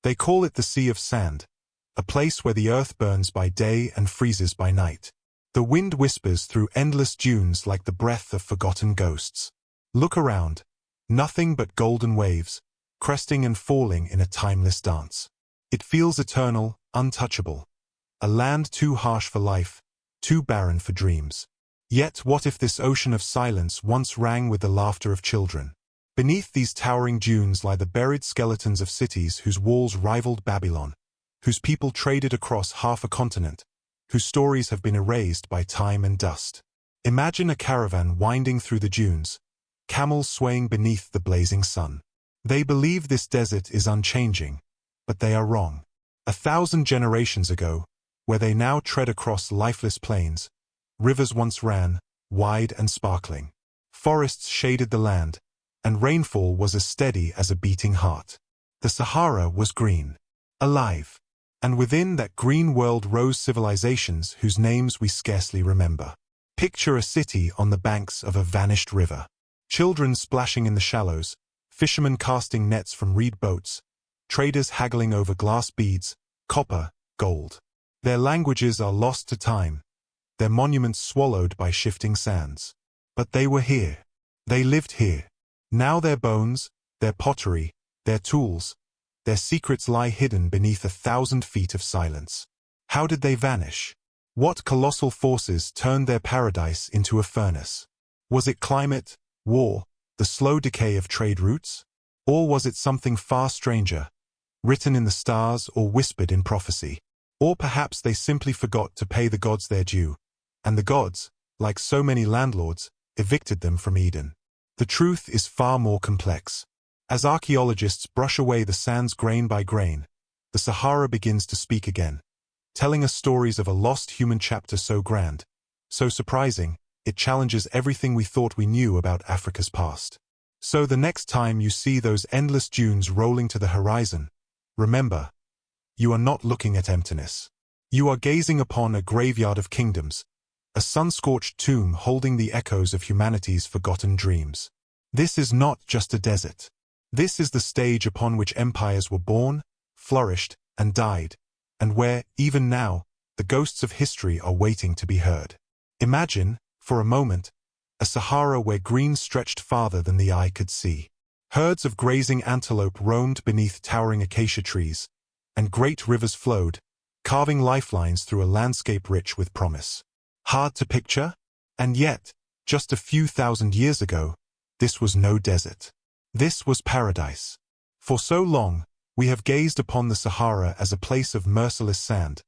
They call it the Sea of Sand, a place where the earth burns by day and freezes by night. The wind whispers through endless dunes like the breath of forgotten ghosts. Look around. Nothing but golden waves, cresting and falling in a timeless dance. It feels eternal, untouchable. A land too harsh for life, too barren for dreams. Yet what if this ocean of silence once rang with the laughter of children? Beneath these towering dunes lie the buried skeletons of cities whose walls rivaled Babylon, whose people traded across half a continent, whose stories have been erased by time and dust. Imagine a caravan winding through the dunes, camels swaying beneath the blazing sun. They believe this desert is unchanging, but they are wrong. 1,000 generations ago, where they now tread across lifeless plains, rivers once ran, wide and sparkling. Forests shaded the land, and rainfall was as steady as a beating heart. The Sahara was green, alive, and within that green world rose civilizations whose names we scarcely remember. Picture a city on the banks of a vanished river. Children splashing in the shallows, fishermen casting nets from reed boats, traders haggling over glass beads, copper, gold. Their languages are lost to time, their monuments swallowed by shifting sands. But they were here. They lived here. Now their bones, their pottery, their tools, their secrets lie hidden beneath 1,000 feet of silence. How did they vanish? What colossal forces turned their paradise into a furnace? Was it climate, war, the slow decay of trade routes? Or was it something far stranger, written in the stars or whispered in prophecy? Or perhaps they simply forgot to pay the gods their due, and the gods, like so many landlords, evicted them from Eden. The truth is far more complex. As archaeologists brush away the sands grain by grain, the Sahara begins to speak again, telling us stories of a lost human chapter so grand, so surprising, it challenges everything we thought we knew about Africa's past. So the next time you see those endless dunes rolling to the horizon, remember, you are not looking at emptiness. You are gazing upon a graveyard of kingdoms, a sun-scorched tomb holding the echoes of humanity's forgotten dreams. This is not just a desert. This is the stage upon which empires were born, flourished, and died, and where, even now, the ghosts of history are waiting to be heard. Imagine, for a moment, a Sahara where green stretched farther than the eye could see. Herds of grazing antelope roamed beneath towering acacia trees, and great rivers flowed, carving lifelines through a landscape rich with promise. Hard to picture? And yet, just a few thousand years ago, this was no desert. This was paradise. For so long, we have gazed upon the Sahara as a place of merciless sand,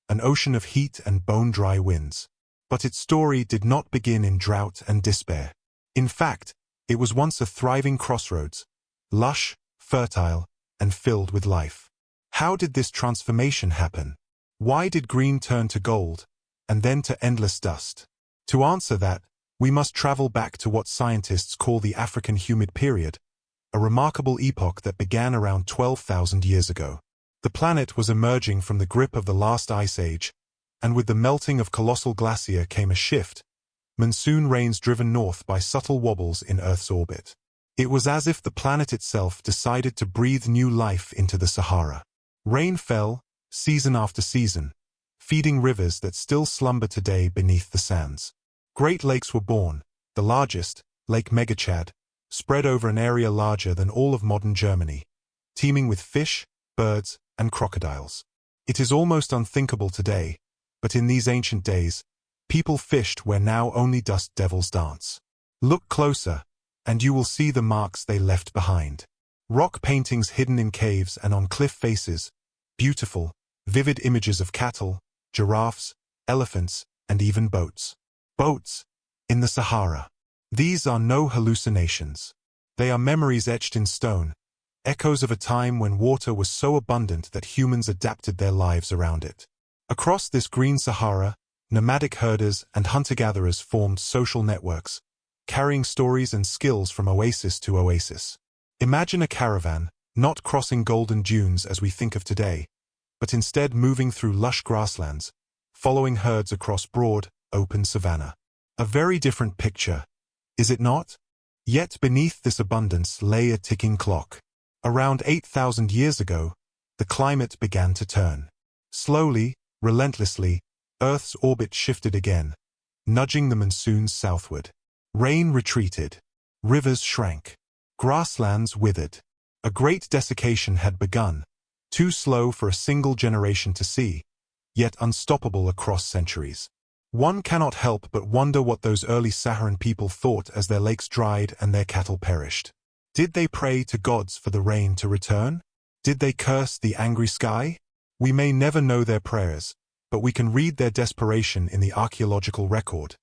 an ocean of heat and bone-dry winds. But its story did not begin in drought and despair. In fact, it was once a thriving crossroads, lush, fertile, and filled with life. How did this transformation happen? Why did green turn to gold, and then to endless dust? To answer that, we must travel back to what scientists call the African humid period, a remarkable epoch that began around 12,000 years ago. The planet was emerging from the grip of the last ice age, and with the melting of colossal glacier came a shift, monsoon rains driven north by subtle wobbles in Earth's orbit. It was as if the planet itself decided to breathe new life into the Sahara. Rain fell, season after season, feeding rivers that still slumber today beneath the sands. Great lakes were born, the largest, Lake Megachad, spread over an area larger than all of modern Germany, teeming with fish, birds, and crocodiles. It is almost unthinkable today, but in these ancient days, people fished where now only dust devils dance. Look closer, and you will see the marks they left behind. Rock paintings hidden in caves and on cliff faces, beautiful, vivid images of cattle, giraffes, elephants, and even boats. Boats, in the Sahara. These are no hallucinations. They are memories etched in stone, echoes of a time when water was so abundant that humans adapted their lives around it. Across this green Sahara, nomadic herders and hunter-gatherers formed social networks, carrying stories and skills from oasis to oasis. Imagine a caravan, not crossing golden dunes as we think of today, but instead moving through lush grasslands, following herds across broad, open savanna. A very different picture, is it not? Yet beneath this abundance lay a ticking clock. Around 8,000 years ago, the climate began to turn. Slowly, relentlessly, Earth's orbit shifted again, nudging the monsoons southward. Rain retreated. Rivers shrank. Grasslands withered. A great desiccation had begun, too slow for a single generation to see, yet unstoppable across centuries. One cannot help but wonder what those early Saharan people thought as their lakes dried and their cattle perished. Did they pray to gods for the rain to return? Did they curse the angry sky? We may never know their prayers, but we can read their desperation in the archaeological record.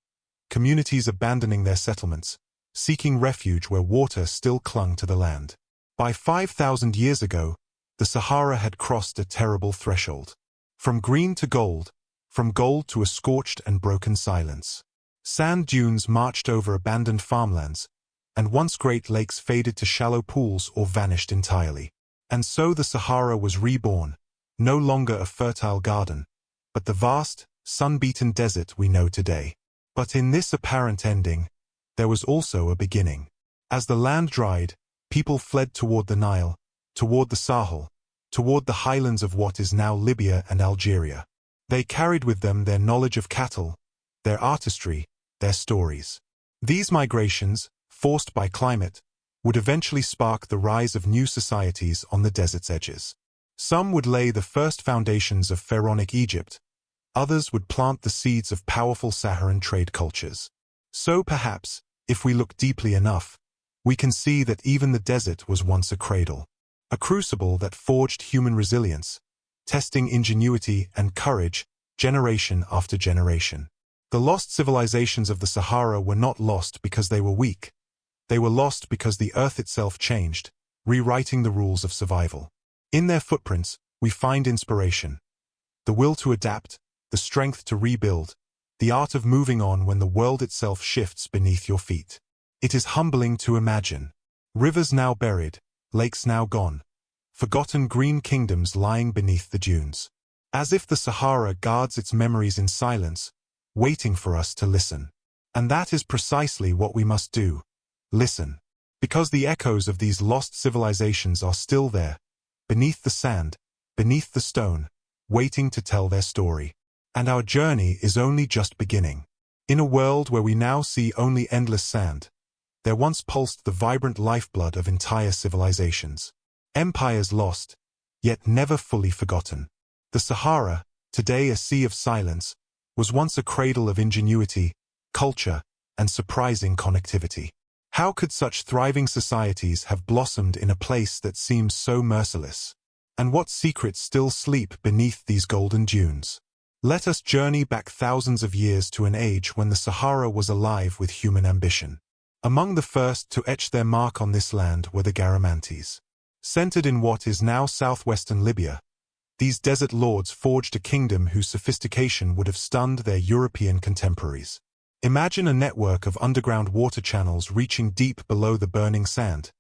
Communities abandoning their settlements, seeking refuge where water still clung to the land. By 5,000 years ago, the Sahara had crossed a terrible threshold. From green to gold, from gold to a scorched and broken silence. Sand dunes marched over abandoned farmlands, and once great lakes faded to shallow pools or vanished entirely. And so the Sahara was reborn, no longer a fertile garden, but the vast, sun-beaten desert we know today. But in this apparent ending, there was also a beginning. As the land dried, people fled toward the Nile, toward the Sahel, toward the highlands of what is now Libya and Algeria. They carried with them their knowledge of cattle, their artistry, their stories. These migrations, forced by climate, would eventually spark the rise of new societies on the desert's edges. Some would lay the first foundations of pharaonic Egypt, others would plant the seeds of powerful Saharan trade cultures. So perhaps, if we look deeply enough, we can see that even the desert was once a cradle, a crucible that forged human resilience, testing ingenuity and courage generation after generation. The lost civilizations of the Sahara were not lost because they were weak. They were lost because the earth itself changed, rewriting the rules of survival. In their footprints, we find inspiration. The will to adapt, the strength to rebuild, the art of moving on when the world itself shifts beneath your feet. It is humbling to imagine. Rivers now buried, lakes now gone, forgotten green kingdoms lying beneath the dunes. As if the Sahara guards its memories in silence, waiting for us to listen. And that is precisely what we must do. Listen. Because the echoes of these lost civilizations are still there, beneath the sand, beneath the stone, waiting to tell their story. And our journey is only just beginning. In a world where we now see only endless sand, there once pulsed the vibrant lifeblood of entire civilizations. Empires lost, yet never fully forgotten. The Sahara, today a sea of silence, was once a cradle of ingenuity, culture, and surprising connectivity. How could such thriving societies have blossomed in a place that seems so merciless? And what secrets still sleep beneath these golden dunes? Let us journey back thousands of years to an age when the Sahara was alive with human ambition. Among the first to etch their mark on this land were the Garamantes. Centered in what is now southwestern Libya, these desert lords forged a kingdom whose sophistication would have stunned their European contemporaries. Imagine a network of underground water channels reaching deep below the burning sand,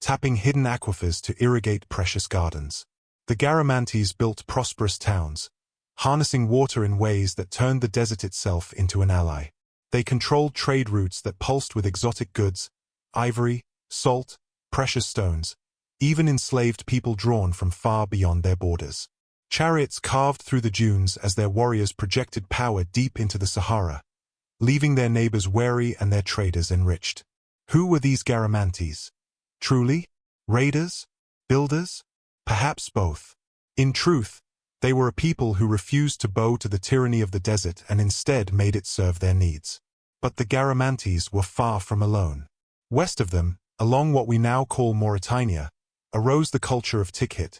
tapping hidden aquifers to irrigate precious gardens. The Garamantes built prosperous towns, harnessing water in ways that turned the desert itself into an ally. They controlled trade routes that pulsed with exotic goods, ivory, salt, precious stones, even enslaved people drawn from far beyond their borders. Chariots carved through the dunes as their warriors projected power deep into the Sahara, leaving their neighbors wary and their traders enriched. Who were these Garamantes? Truly? Raiders? Builders? Perhaps both. In truth, they were a people who refused to bow to the tyranny of the desert and instead made it serve their needs. But the Garamantes were far from alone. West of them, along what we now call Mauritania, arose the culture of Tikrit,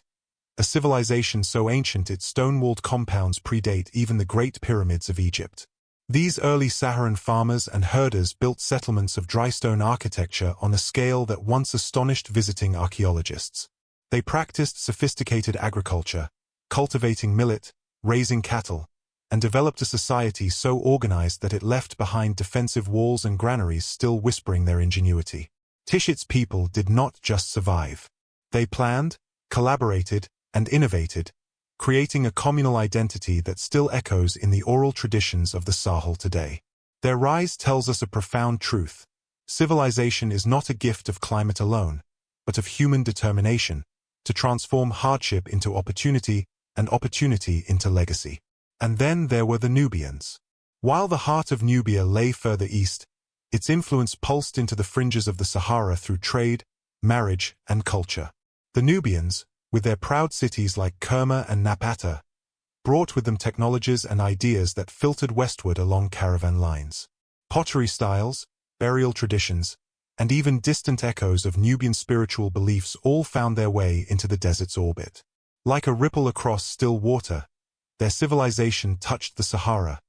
a civilization so ancient its stone-walled compounds predate even the Great Pyramids of Egypt. These early Saharan farmers and herders built settlements of drystone architecture on a scale that once astonished visiting archaeologists. They practiced sophisticated agriculture, cultivating millet, raising cattle, and developed a society so organized that it left behind defensive walls and granaries still whispering their ingenuity. Tishit's people did not just survive. They planned, collaborated, and innovated, creating a communal identity that still echoes in the oral traditions of the Sahel today. Their rise tells us a profound truth. Civilization is not a gift of climate alone, but of human determination, to transform hardship into opportunity and opportunity into legacy. And then there were the Nubians. While the heart of Nubia lay further east, its influence pulsed into the fringes of the Sahara through trade, marriage, and culture. The Nubians, with their proud cities like Kerma and Napata, brought with them technologies and ideas that filtered westward along caravan lines. Pottery styles, burial traditions, and even distant echoes of Nubian spiritual beliefs all found their way into the desert's orbit. Like a ripple across still water, their civilization touched the Sahara,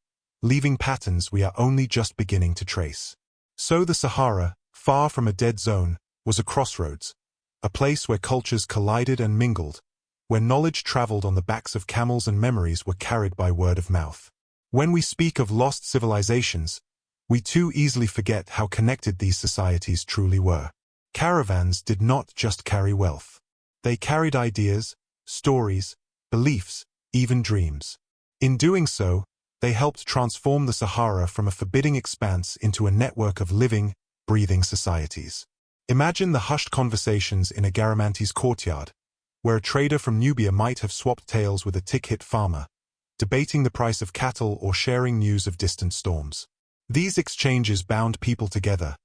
leaving patterns we are only just beginning to trace. So the Sahara, far from a dead zone, was a crossroads, a place where cultures collided and mingled, where knowledge traveled on the backs of camels and memories were carried by word of mouth. When we speak of lost civilizations, we too easily forget how connected these societies truly were. Caravans did not just carry wealth. They carried ideas, stories, beliefs, even dreams. In doing so, they helped transform the Sahara from a forbidding expanse into a network of living, breathing societies. Imagine the hushed conversations in a Garamantes courtyard, where a trader from Nubia might have swapped tales with a tick-hit farmer, debating the price of cattle or sharing news of distant storms. These exchanges bound people together,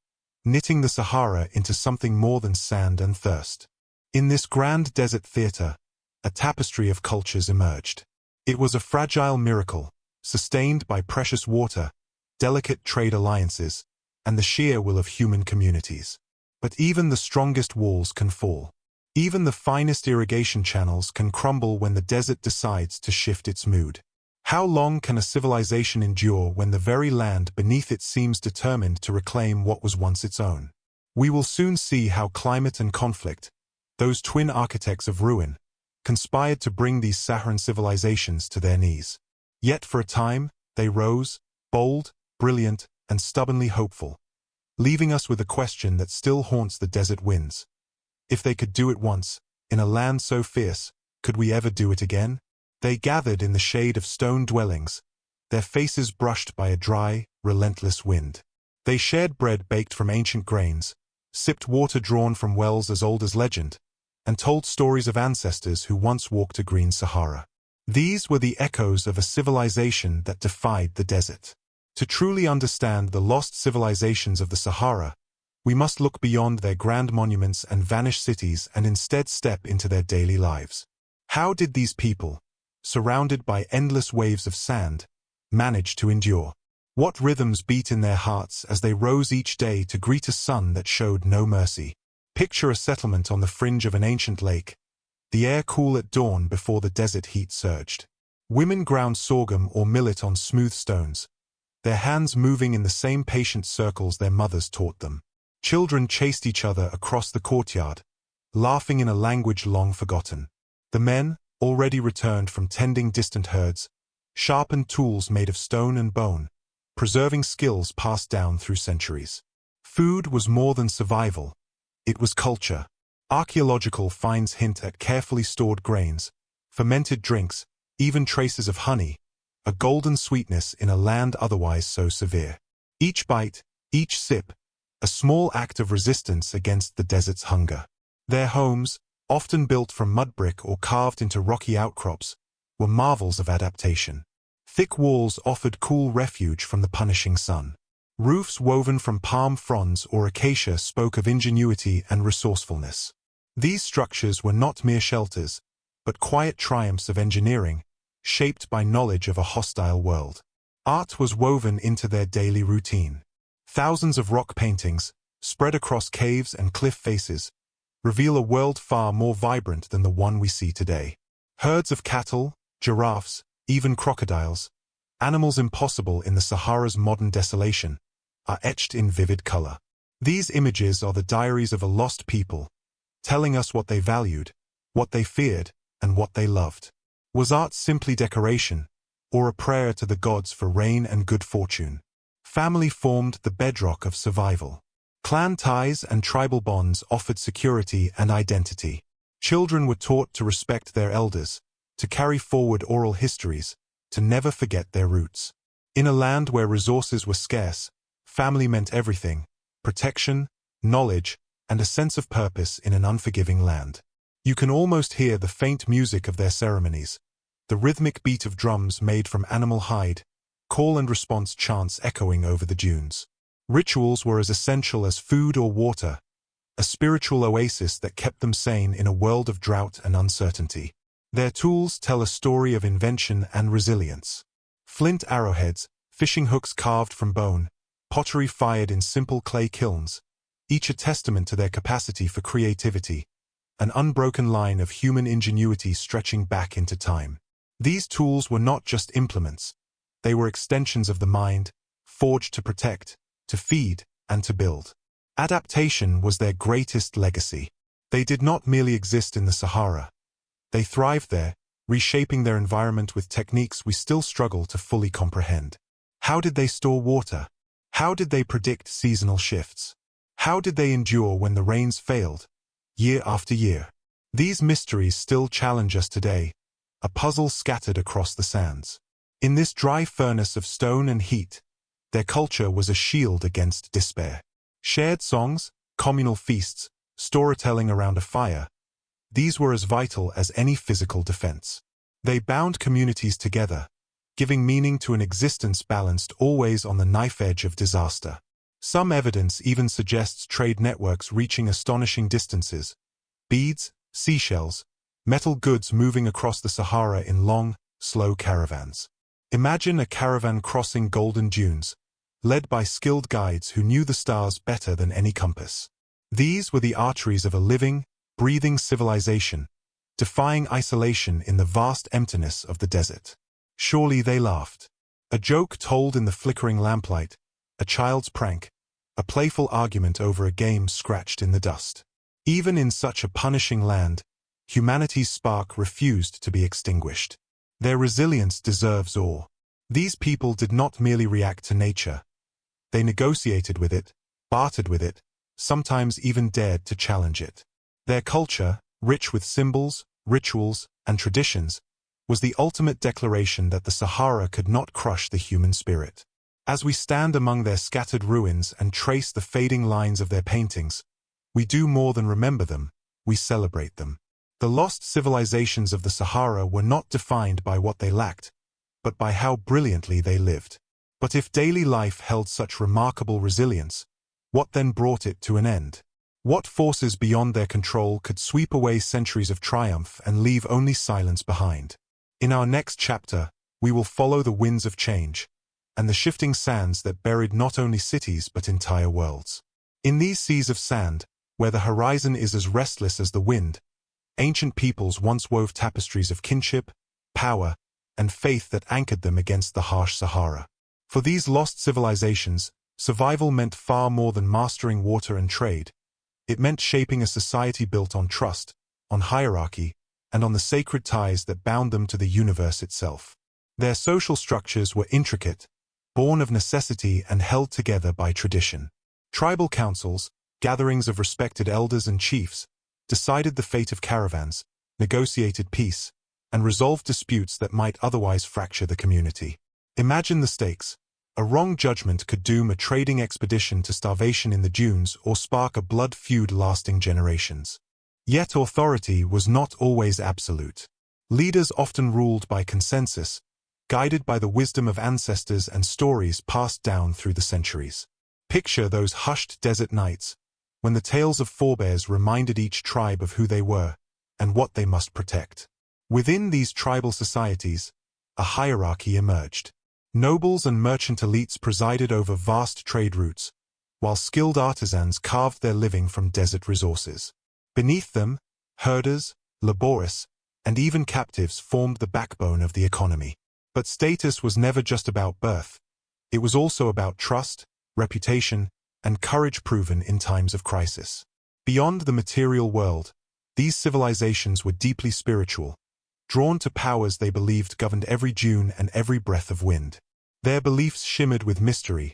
knitting the Sahara into something more than sand and thirst. In this grand desert theater, a tapestry of cultures emerged. It was a fragile miracle, sustained by precious water, delicate trade alliances, and the sheer will of human communities. But even the strongest walls can fall. Even the finest irrigation channels can crumble when the desert decides to shift its mood. How long can a civilization endure when the very land beneath it seems determined to reclaim what was once its own? We will soon see how climate and conflict, those twin architects of ruin, conspired to bring these Saharan civilizations to their knees. Yet for a time, they rose, bold, brilliant, and stubbornly hopeful, leaving us with a question that still haunts the desert winds. If they could do it once, in a land so fierce, could we ever do it again? They gathered in the shade of stone dwellings, their faces brushed by a dry, relentless wind. They shared bread baked from ancient grains, sipped water drawn from wells as old as legend, and told stories of ancestors who once walked a green Sahara. These were the echoes of a civilization that defied the desert. To truly understand the lost civilizations of the Sahara, we must look beyond their grand monuments and vanished cities and instead step into their daily lives. How did these people, surrounded by endless waves of sand, manage to endure? What rhythms beat in their hearts as they rose each day to greet a sun that showed no mercy? Picture a settlement on the fringe of an ancient lake, the air cool at dawn before the desert heat surged. Women ground sorghum or millet on smooth stones, their hands moving in the same patient circles their mothers taught them. Children chased each other across the courtyard, laughing in a language long forgotten. The men, already returned from tending distant herds, sharpened tools made of stone and bone, preserving skills passed down through centuries. Food was more than survival, it was culture. Archaeological finds hint at carefully stored grains, fermented drinks, even traces of honey, a golden sweetness in a land otherwise so severe. Each bite, each sip, a small act of resistance against the desert's hunger. Their homes, often built from mud brick or carved into rocky outcrops, were marvels of adaptation. Thick walls offered cool refuge from the punishing sun. Roofs woven from palm fronds or acacia spoke of ingenuity and resourcefulness. These structures were not mere shelters, but quiet triumphs of engineering, shaped by knowledge of a hostile world. Art was woven into their daily routine. Thousands of rock paintings, spread across caves and cliff faces, reveal a world far more vibrant than the one we see today. Herds of cattle, giraffes, even crocodiles, animals impossible in the Sahara's modern desolation, are etched in vivid color. These images are the diaries of a lost people, telling us what they valued, what they feared, and what they loved. Was art simply decoration, or a prayer to the gods for rain and good fortune? Family formed the bedrock of survival. Clan ties and tribal bonds offered security and identity. Children were taught to respect their elders, to carry forward oral histories, to never forget their roots. In a land where resources were scarce, family meant everything: protection, knowledge, and a sense of purpose in an unforgiving land. You can almost hear the faint music of their ceremonies, the rhythmic beat of drums made from animal hide, call and response chants echoing over the dunes. Rituals were as essential as food or water, a spiritual oasis that kept them sane in a world of drought and uncertainty. Their tools tell a story of invention and resilience. Flint arrowheads, fishing hooks carved from bone, pottery fired in simple clay kilns, each a testament to their capacity for creativity, an unbroken line of human ingenuity stretching back into time. These tools were not just implements. They were extensions of the mind, forged to protect, to feed, and to build. Adaptation was their greatest legacy. They did not merely exist in the Sahara. They thrived there, reshaping their environment with techniques we still struggle to fully comprehend. How did they store water? How did they predict seasonal shifts? How did they endure when the rains failed, year after year? These mysteries still challenge us today, a puzzle scattered across the sands. In this dry furnace of stone and heat, their culture was a shield against despair. Shared songs, communal feasts, storytelling around a fire, these were as vital as any physical defense. They bound communities together, giving meaning to an existence balanced always on the knife edge of disaster. Some evidence even suggests trade networks reaching astonishing distances. Beads, seashells, metal goods moving across the Sahara in long, slow caravans. Imagine a caravan crossing golden dunes, led by skilled guides who knew the stars better than any compass. These were the arteries of a living, breathing civilization, defying isolation in the vast emptiness of the desert. Surely they laughed. A joke told in the flickering lamplight, a child's prank, a playful argument over a game scratched in the dust. Even in such a punishing land, humanity's spark refused to be extinguished. Their resilience deserves awe. These people did not merely react to nature. They negotiated with it, bartered with it, sometimes even dared to challenge it. Their culture, rich with symbols, rituals, and traditions, was the ultimate declaration that the Sahara could not crush the human spirit. As we stand among their scattered ruins and trace the fading lines of their paintings, we do more than remember them, we celebrate them. The lost civilizations of the Sahara were not defined by what they lacked, but by how brilliantly they lived. But if daily life held such remarkable resilience, what then brought it to an end? What forces beyond their control could sweep away centuries of triumph and leave only silence behind? In our next chapter, we will follow the winds of change, and the shifting sands that buried not only cities but entire worlds. In these seas of sand, where the horizon is as restless as the wind, ancient peoples once wove tapestries of kinship, power, and faith that anchored them against the harsh Sahara. For these lost civilizations, survival meant far more than mastering water and trade. It meant shaping a society built on trust, on hierarchy, and on the sacred ties that bound them to the universe itself. Their social structures were intricate, born of necessity and held together by tradition. Tribal councils, gatherings of respected elders and chiefs, decided the fate of caravans, negotiated peace, and resolved disputes that might otherwise fracture the community. Imagine the stakes. A wrong judgment could doom a trading expedition to starvation in the dunes or spark a blood feud lasting generations. Yet authority was not always absolute. Leaders often ruled by consensus, guided by the wisdom of ancestors and stories passed down through the centuries. Picture those hushed desert nights, when the tales of forebears reminded each tribe of who they were and what they must protect. Within these tribal societies, a hierarchy emerged. Nobles and merchant elites presided over vast trade routes, while skilled artisans carved their living from desert resources. Beneath them, herders, laborists, and even captives formed the backbone of the economy. But status was never just about birth. It was also about trust, reputation, and courage proven in times of crisis. Beyond the material world, these civilizations were deeply spiritual, drawn to powers they believed governed every dune and every breath of wind. Their beliefs shimmered with mystery,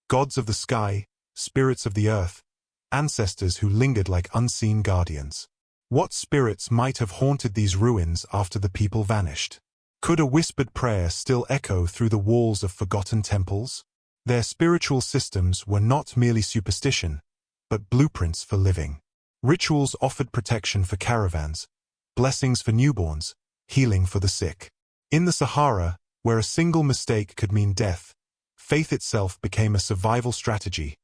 gods of the sky, spirits of the earth, ancestors who lingered like unseen guardians. What spirits might have haunted these ruins after the people vanished? Could a whispered prayer still echo through the walls of forgotten temples? Their spiritual systems were not merely superstition, but blueprints for living. Rituals offered protection for caravans, blessings for newborns, healing for the sick. In the Sahara, where a single mistake could mean death, faith itself became a survival strategy,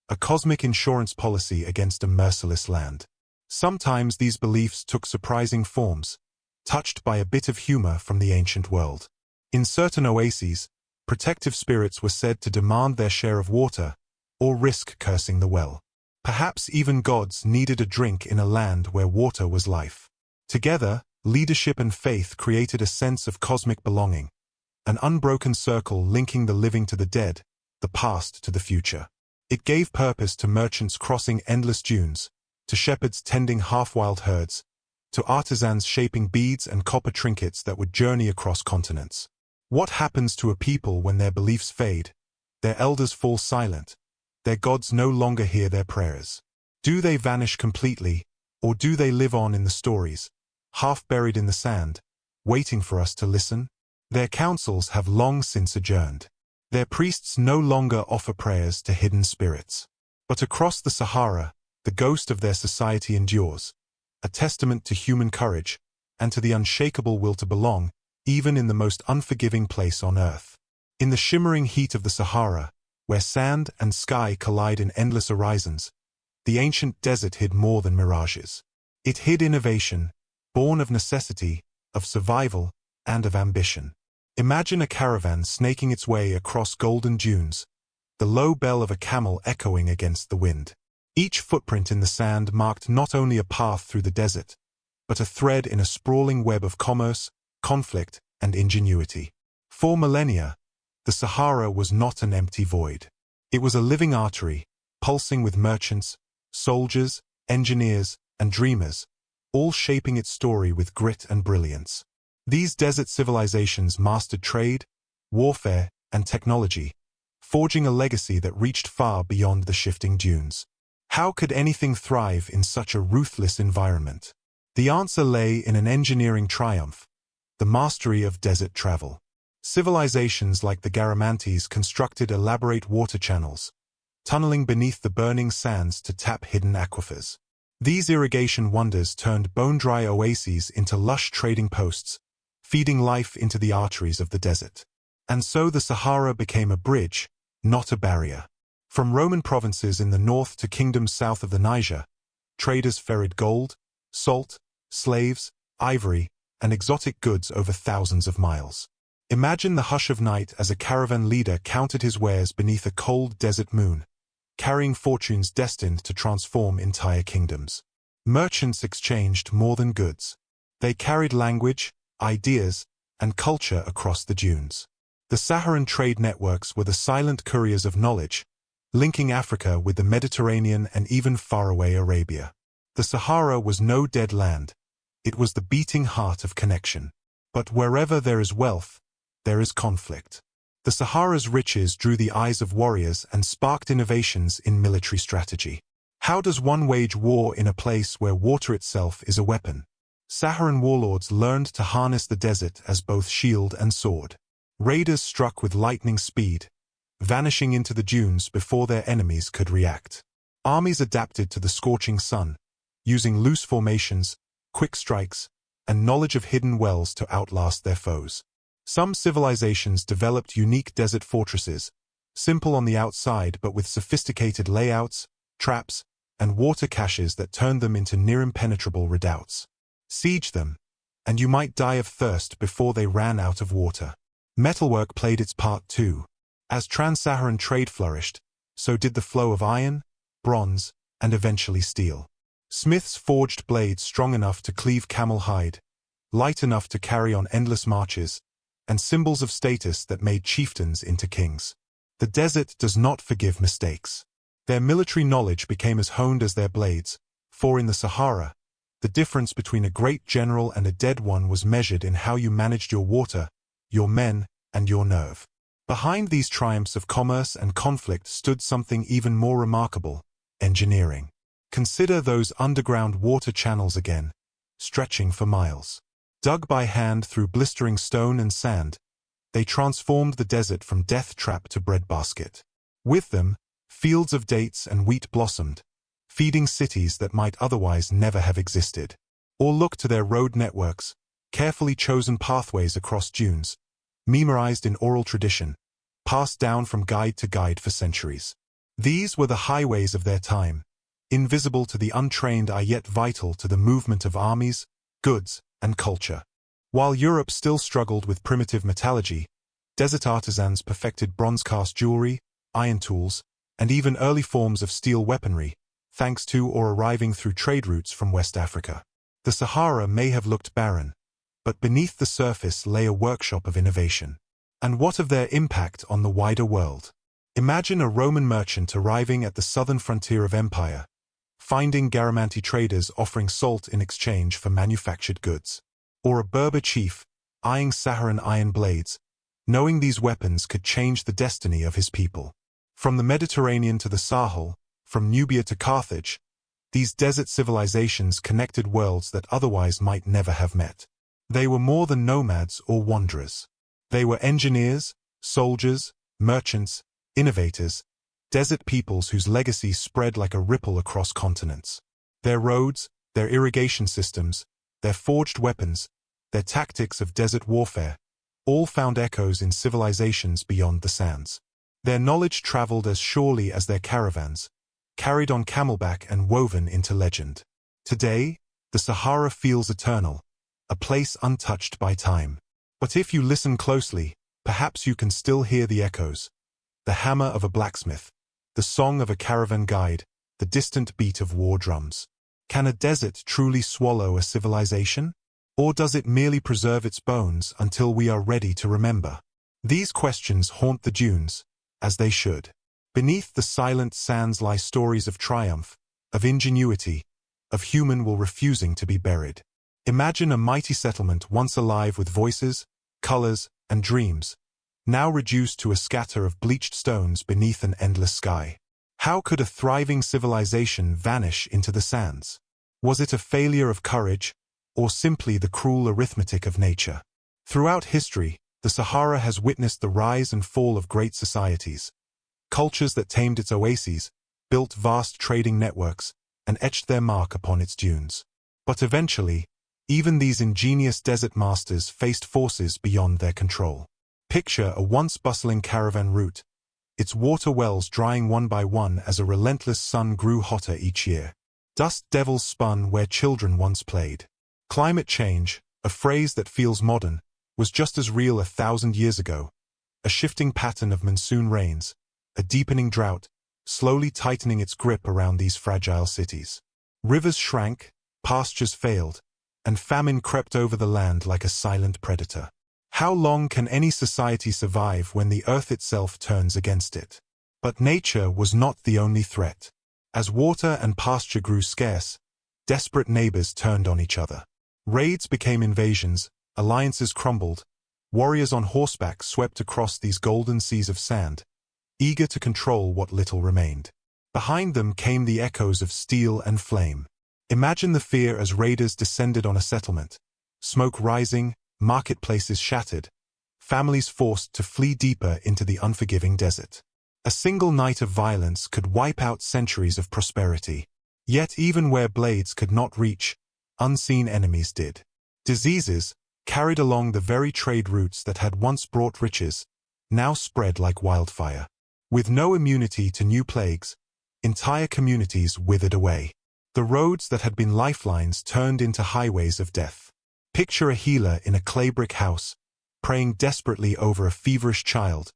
a cosmic insurance policy against a merciless land. Sometimes these beliefs took surprising forms, touched by a bit of humor from the ancient world. In certain oases, protective spirits were said to demand their share of water, or risk cursing the well. Perhaps even gods needed a drink in a land where water was life. Together, leadership and faith created a sense of cosmic belonging, an unbroken circle linking the living to the dead, the past to the future. It gave purpose to merchants crossing endless dunes, to shepherds tending half-wild herds, to artisans shaping beads and copper trinkets that would journey across continents. What happens to a people when their beliefs fade, their elders fall silent, their gods no longer hear their prayers? Do they vanish completely, or do they live on in the stories, half buried in the sand, waiting for us to listen? Their councils have long since adjourned. Their priests no longer offer prayers to hidden spirits. But across the Sahara, the ghost of their society endures, a testament to human courage and to the unshakable will to belong, even in the most unforgiving place on earth. In the shimmering heat of the Sahara, where sand and sky collide in endless horizons, the ancient desert hid more than mirages. It hid innovation, born of necessity, of survival, and of ambition. Imagine a caravan snaking its way across golden dunes, the low bell of a camel echoing against the wind. Each footprint in the sand marked not only a path through the desert, but a thread in a sprawling web of commerce, conflict, and ingenuity. For millennia, the Sahara was not an empty void. It was a living artery, pulsing with merchants, soldiers, engineers, and dreamers, all shaping its story with grit and brilliance. These desert civilizations mastered trade, warfare, and technology, forging a legacy that reached far beyond the shifting dunes. How could anything thrive in such a ruthless environment? The answer lay in an engineering triumph, the mastery of desert travel. Civilizations like the Garamantes constructed elaborate water channels, tunneling beneath the burning sands to tap hidden aquifers. These irrigation wonders turned bone-dry oases into lush trading posts, feeding life into the arteries of the desert. And so the Sahara became a bridge, not a barrier. From Roman provinces in the north to kingdoms south of the Niger, traders ferried gold, salt, slaves, ivory, and exotic goods over thousands of miles. Imagine the hush of night as a caravan leader counted his wares beneath a cold desert moon, carrying fortunes destined to transform entire kingdoms. Merchants exchanged more than goods. They carried language, ideas, and culture across the dunes. The Saharan trade networks were the silent couriers of knowledge, linking Africa with the Mediterranean and even faraway Arabia. The Sahara was no dead land. It was the beating heart of connection. But wherever there is wealth, there is conflict. The Sahara's riches drew the eyes of warriors and sparked innovations in military strategy. How does one wage war in a place where water itself is a weapon? Saharan warlords learned to harness the desert as both shield and sword. Raiders struck with lightning speed, vanishing into the dunes before their enemies could react. Armies adapted to the scorching sun, using loose formations, quick strikes, and knowledge of hidden wells to outlast their foes. Some civilizations developed unique desert fortresses, simple on the outside but with sophisticated layouts, traps, and water caches that turned them into near-impenetrable redoubts. Siege them, and you might die of thirst before they ran out of water. Metalwork played its part too. As trans-Saharan trade flourished, so did the flow of iron, bronze, and eventually steel. Smiths forged blades strong enough to cleave camel hide, light enough to carry on endless marches, and symbols of status that made chieftains into kings. The desert does not forgive mistakes. Their military knowledge became as honed as their blades, for in the Sahara, the difference between a great general and a dead one was measured in how you managed your water, your men, and your nerve. Behind these triumphs of commerce and conflict stood something even more remarkable: engineering. Consider those underground water channels again, stretching for miles. Dug by hand through blistering stone and sand, they transformed the desert from death trap to breadbasket. With them, fields of dates and wheat blossomed, feeding cities that might otherwise never have existed. Or look to their road networks, carefully chosen pathways across dunes, memorized in oral tradition, passed down from guide to guide for centuries. These were the highways of their time, invisible to the untrained yet vital to the movement of armies, goods, and culture. While Europe still struggled with primitive metallurgy, desert artisans perfected bronze-cast jewelry, iron tools, and even early forms of steel weaponry, thanks to or arriving through trade routes from West Africa. The Sahara may have looked barren, but beneath the surface lay a workshop of innovation. And what of their impact on the wider world? Imagine a Roman merchant arriving at the southern frontier of empire, finding Garamanti traders offering salt in exchange for manufactured goods. Or a Berber chief, eyeing Saharan iron blades, knowing these weapons could change the destiny of his people. From the Mediterranean to the Sahel, from Nubia to Carthage, these desert civilizations connected worlds that otherwise might never have met. They were more than nomads or wanderers. They were engineers, soldiers, merchants, innovators, desert peoples whose legacy spread like a ripple across continents. Their roads, their irrigation systems, their forged weapons, their tactics of desert warfare, all found echoes in civilizations beyond the sands. Their knowledge traveled as surely as their caravans, carried on camelback and woven into legend. Today, the Sahara feels eternal, a place untouched by time. But if you listen closely, perhaps you can still hear the echoes. The hammer of a blacksmith, the song of a caravan guide, the distant beat of war drums. Can a desert truly swallow a civilization? Or does it merely preserve its bones until we are ready to remember? These questions haunt the dunes, as they should. Beneath the silent sands lie stories of triumph, of ingenuity, of human will refusing to be buried. Imagine a mighty settlement once alive with voices, colors, and dreams, now reduced to a scatter of bleached stones beneath an endless sky. How could a thriving civilization vanish into the sands? Was it a failure of courage, or simply the cruel arithmetic of nature? Throughout history, the Sahara has witnessed the rise and fall of great societies. Cultures that tamed its oases, built vast trading networks, and etched their mark upon its dunes. But eventually, even these ingenious desert masters faced forces beyond their control. Picture a once bustling caravan route, its water wells drying one by one as a relentless sun grew hotter each year. Dust devils spun where children once played. Climate change, a phrase that feels modern, was just as real 1,000 years ago. A shifting pattern of monsoon rains, a deepening drought, slowly tightening its grip around these fragile cities. Rivers shrank, pastures failed, and famine crept over the land like a silent predator. How long can any society survive when the earth itself turns against it? But nature was not the only threat. As water and pasture grew scarce, desperate neighbors turned on each other. Raids became invasions, alliances crumbled, warriors on horseback swept across these golden seas of sand, eager to control what little remained. Behind them came the echoes of steel and flame. Imagine the fear as raiders descended on a settlement, smoke rising, marketplaces shattered, families forced to flee deeper into the unforgiving desert. A single night of violence could wipe out centuries of prosperity. Yet even where blades could not reach, unseen enemies did. Diseases, carried along the very trade routes that had once brought riches, now spread like wildfire. With no immunity to new plagues, entire communities withered away. The roads that had been lifelines turned into highways of death. Picture a healer in a clay brick house, praying desperately over a feverish child,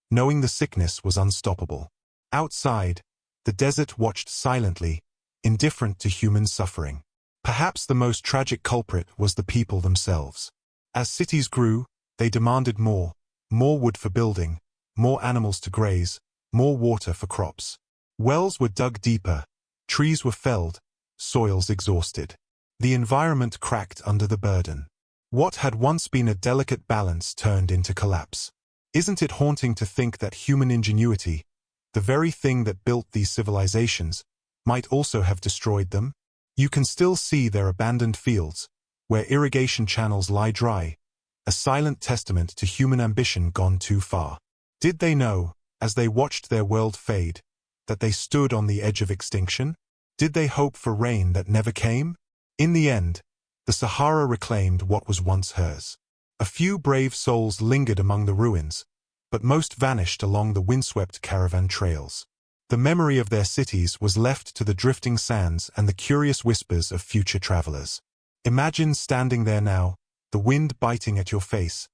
knowing the sickness was unstoppable. Outside, the desert watched silently, indifferent to human suffering. Perhaps the most tragic culprit was the people themselves. As cities grew, they demanded more wood for building, more animals to graze, more water for crops. Wells were dug deeper, trees were felled, soils exhausted. The environment cracked under the burden. What had once been a delicate balance turned into collapse. Isn't it haunting to think that human ingenuity, the very thing that built these civilizations, might also have destroyed them? You can still see their abandoned fields, where irrigation channels lie dry, a silent testament to human ambition gone too far. Did they know, as they watched their world fade, that they stood on the edge of extinction? Did they hope for rain that never came? In the end, the The Sahara reclaimed what was once hers. A few brave souls lingered among the ruins, but most vanished along the windswept caravan trails. The memory of their cities was left to the drifting sands and the curious whispers of future travelers. Imagine standing there now, the wind biting at your face,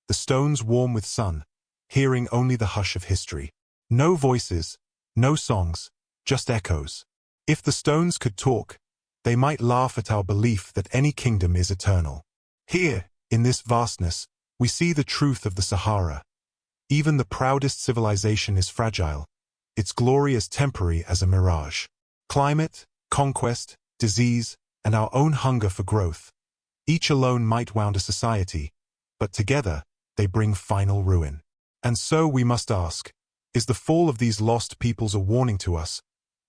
the stones warm with sun, hearing only the hush of history. No voices, no songs, just echoes. If the stones could talk, they might laugh at our belief that any kingdom is eternal. Here, in this vastness, we see the truth of the Sahara. Even the proudest civilization is fragile, its glory as temporary as a mirage. Climate, conquest, disease, and our own hunger for growth. Each alone might wound a society, but together, they bring final ruin. And so we must ask, is the fall of these lost peoples a warning to us,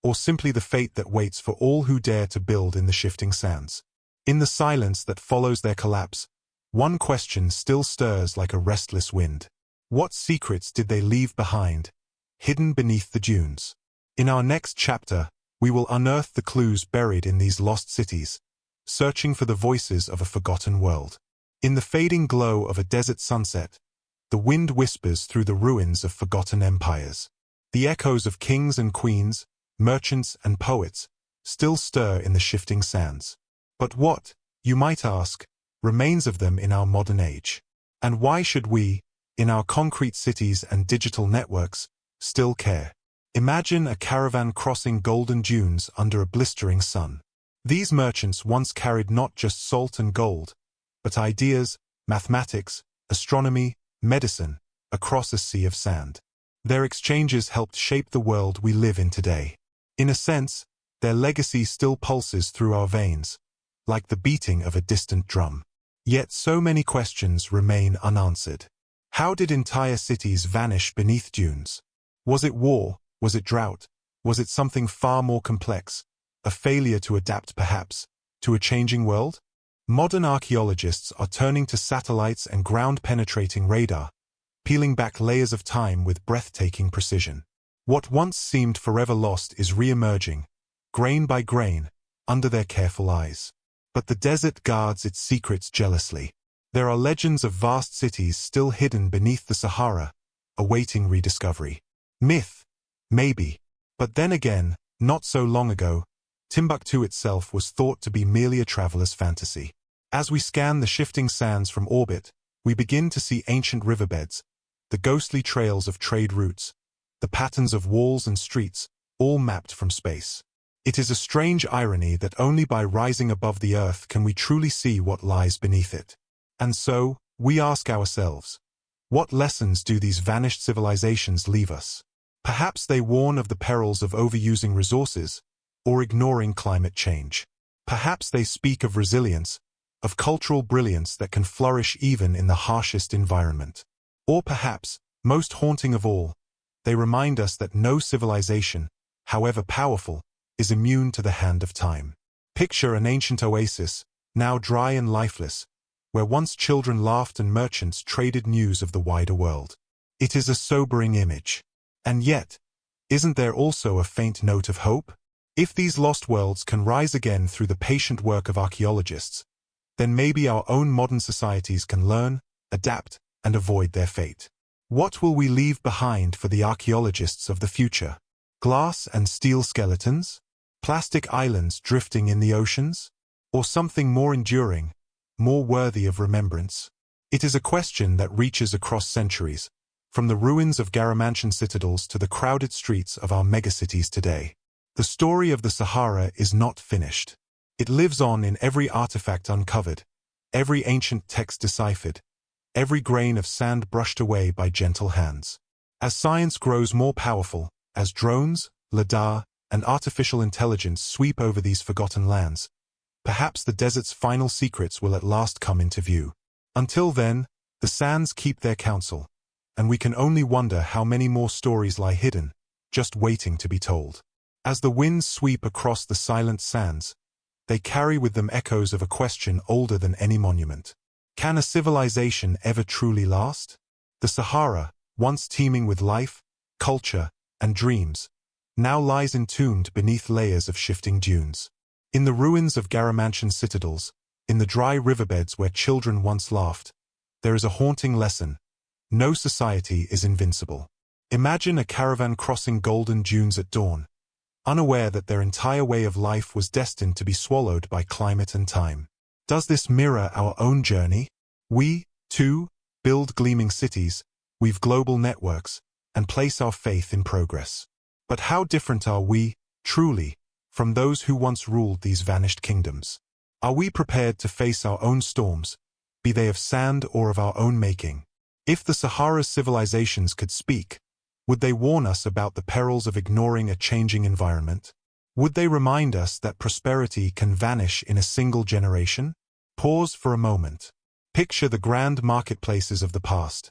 or simply the fate that waits for all who dare to build in the shifting sands? In the silence that follows their collapse, one question still stirs like a restless wind. What secrets did they leave behind, hidden beneath the dunes? In our next chapter, we will unearth the clues buried in these lost cities, searching for the voices of a forgotten world. In the fading glow of a desert sunset, the wind whispers through the ruins of forgotten empires. The echoes of kings and queens, merchants and poets, still stir in the shifting sands. But what, you might ask, remains of them in our modern age? And why should we, in our concrete cities and digital networks, still care? Imagine a caravan crossing golden dunes under a blistering sun. These merchants once carried not just salt and gold, but ideas, mathematics, astronomy, medicine, across a sea of sand. Their exchanges helped shape the world we live in today. In a sense, their legacy still pulses through our veins, like the beating of a distant drum. Yet so many questions remain unanswered. How did entire cities vanish beneath dunes? Was it war? Was it drought? Was it something far more complex? A failure to adapt, perhaps, to a changing world? Modern archaeologists are turning to satellites and ground-penetrating radar, peeling back layers of time with breathtaking precision. What once seemed forever lost is re-emerging, grain by grain, under their careful eyes. But the desert guards its secrets jealously. There are legends of vast cities still hidden beneath the Sahara, awaiting rediscovery. Myth, maybe. But then again, not so long ago, Timbuktu itself was thought to be merely a traveler's fantasy. As we scan the shifting sands from orbit, we begin to see ancient riverbeds, the ghostly trails of trade routes, the patterns of walls and streets, all mapped from space. It is a strange irony that only by rising above the earth can we truly see what lies beneath it. And so, we ask ourselves, what lessons do these vanished civilizations leave us? Perhaps they warn of the perils of overusing resources, or ignoring climate change. Perhaps they speak of resilience, of cultural brilliance that can flourish even in the harshest environment. Or perhaps, most haunting of all, they remind us that no civilization, however powerful, is immune to the hand of time. Picture an ancient oasis, now dry and lifeless, where once children laughed and merchants traded news of the wider world. It is a sobering image. And yet, isn't there also a faint note of hope? If these lost worlds can rise again through the patient work of archaeologists, then maybe our own modern societies can learn, adapt, and avoid their fate. What will we leave behind for the archaeologists of the future? Glass and steel skeletons? Plastic islands drifting in the oceans? Or something more enduring, more worthy of remembrance? It is a question that reaches across centuries, from the ruins of Garamantian citadels to the crowded streets of our megacities today. The story of the Sahara is not finished. It lives on in every artifact uncovered, every ancient text deciphered, every grain of sand brushed away by gentle hands. As science grows more powerful, as drones, lidar, and artificial intelligence sweep over these forgotten lands, perhaps the desert's final secrets will at last come into view. Until then, the sands keep their counsel, and we can only wonder how many more stories lie hidden, just waiting to be told. As the winds sweep across the silent sands, they carry with them echoes of a question older than any monument. Can a civilization ever truly last? The Sahara, once teeming with life, culture, and dreams, now lies entombed beneath layers of shifting dunes. In the ruins of Garamantian citadels, In the dry riverbeds where children once laughed, there is a haunting lesson. No society is invincible. Imagine a caravan crossing golden dunes at dawn, unaware that their entire way of life was destined to be swallowed by climate and time. Does this mirror our own journey? We, too, build gleaming cities, weave global networks, and place our faith in progress. But how different are we, truly, from those who once ruled these vanished kingdoms? Are we prepared to face our own storms, be they of sand or of our own making? If the Sahara's civilizations could speak, would they warn us about the perils of ignoring a changing environment? Would they remind us that prosperity can vanish in a single generation? Pause for a moment. Picture the grand marketplaces of the past.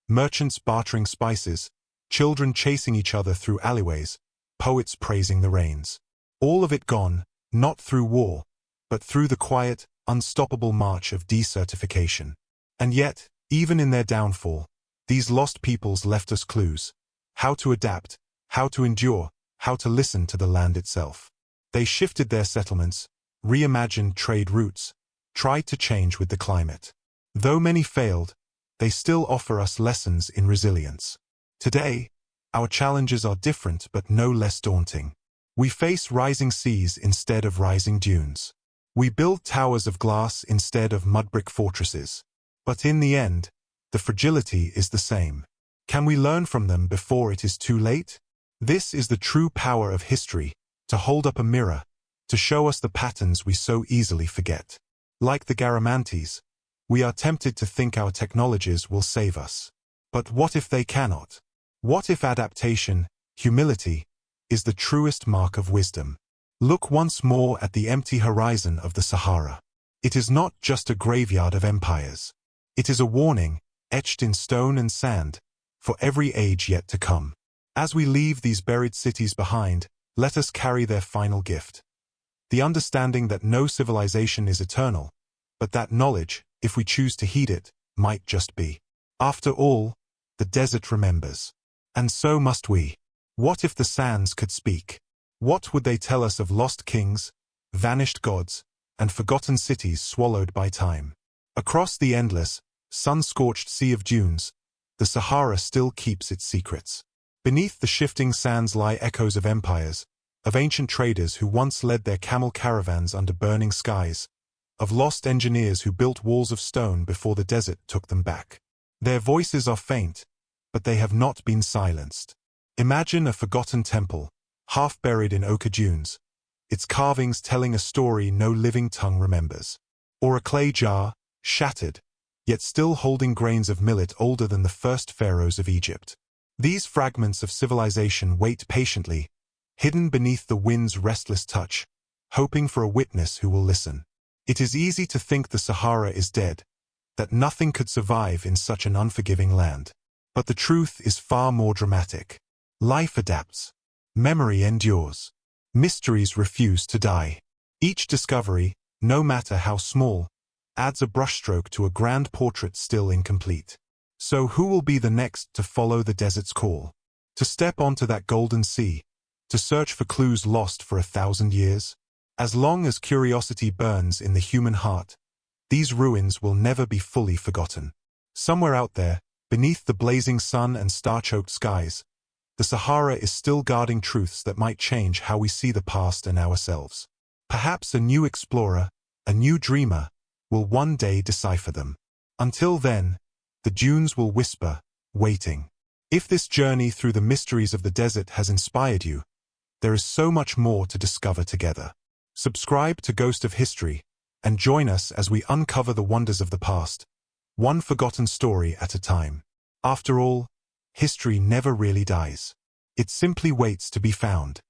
Merchants bartering spices, children chasing each other through alleyways, poets praising the rains. All of it gone, not through war, but through the quiet, unstoppable march of desertification. And yet, even in their downfall, these lost peoples left us clues. How to adapt, how to endure, how to listen to the land itself. They shifted their settlements, reimagined trade routes, tried to change with the climate. Though many failed, they still offer us lessons in resilience. Today, our challenges are different but no less daunting. We face rising seas instead of rising dunes. We build towers of glass instead of mud-brick fortresses. But in the end, the fragility is the same. Can we learn from them before it is too late? This is the true power of history, to hold up a mirror, to show us the patterns we so easily forget. Like the Garamantes, we are tempted to think our technologies will save us. But what if they cannot? What if adaptation, humility, is the truest mark of wisdom? Look once more at the empty horizon of the Sahara. It is not just a graveyard of empires. It is a warning, etched in stone and sand, for every age yet to come. As we leave these buried cities behind, let us carry their final gift. The understanding that no civilization is eternal, but that knowledge, if we choose to heed it, might just be. After all, the desert remembers. And so must we. What if the sands could speak? What would they tell us of lost kings, vanished gods, and forgotten cities swallowed by time? Across the endless, sun-scorched sea of dunes, the Sahara still keeps its secrets. Beneath the shifting sands lie echoes of empires, of ancient traders who once led their camel caravans under burning skies, of lost engineers who built walls of stone before the desert took them back. Their voices are faint, but they have not been silenced. Imagine a forgotten temple, half buried in ochre dunes, its carvings telling a story no living tongue remembers. Or a clay jar, shattered, yet still holding grains of millet older than the first pharaohs of Egypt. These fragments of civilization wait patiently, hidden beneath the wind's restless touch, hoping for a witness who will listen. It is easy to think the Sahara is dead, that nothing could survive in such an unforgiving land. But the truth is far more dramatic. Life adapts. Memory endures. Mysteries refuse to die. Each discovery, no matter how small, adds a brushstroke to a grand portrait still incomplete. So who will be the next to follow the desert's call? To step onto that golden sea? To search for clues lost for 1,000 years? As long as curiosity burns in the human heart, these ruins will never be fully forgotten. Somewhere out there, beneath the blazing sun and star-choked skies, the Sahara is still guarding truths that might change how we see the past and ourselves. Perhaps a new explorer, a new dreamer, will one day decipher them. Until then, the dunes will whisper, waiting. If this journey through the mysteries of the desert has inspired you, there is so much more to discover together. Subscribe to Ghost of History, and join us as we uncover the wonders of the past, one forgotten story at a time. After all, history never really dies. It simply waits to be found.